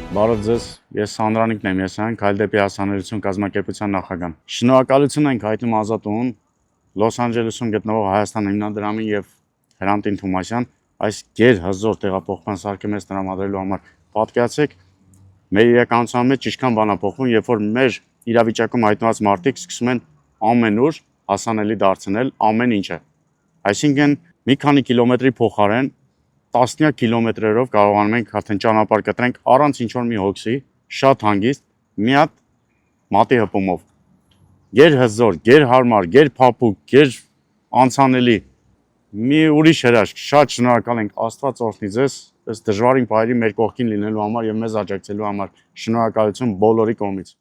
Բարև ձեզ, ես Սանդրանիկ Նեմեսյան, Քայլ դեպի հասանելիություն կազմակերպության նախագահ։ Շնորհակալություն ենք հայտնում Ազատուն, Լոս Անջելեսում գտնվող Հայաստան հիմնադրամին եւ Հրանտին Թումասյան այս գերհզոր տեղափոխման սարքը մեզ տրամադրելու համար։ Պատկերացրեք, մեր իրականության մեջ ինչքան բան է փոխվում, երբ որ մեր իրավիճակում հայտնված մարդիկ սկսում են ամենուր հասանելի դարձնել ամեն ինչը։ Այսինքն մի քանի կիլոմետրի փոխարեն տասնյակ կիլոմետրերով կարողանում ենք արդեն ճանապարհ կտրենք առանց ինչ-որ մի հոգսի, շատ հանգիստ, մի հատ մատի հպումով։ Գերհզոր, գերհարմար, գերփափուկ, գերանցանելի մի ուրիշ հրաշք։ Շատ շնորհակալ ենք, Աստված օրհնի ձեզ, այս դժվարին պահերի մեր կողքին լինելու համար եւ մեզ աջակցելու համար։ Շնորհակալություն բոլորի կողմից։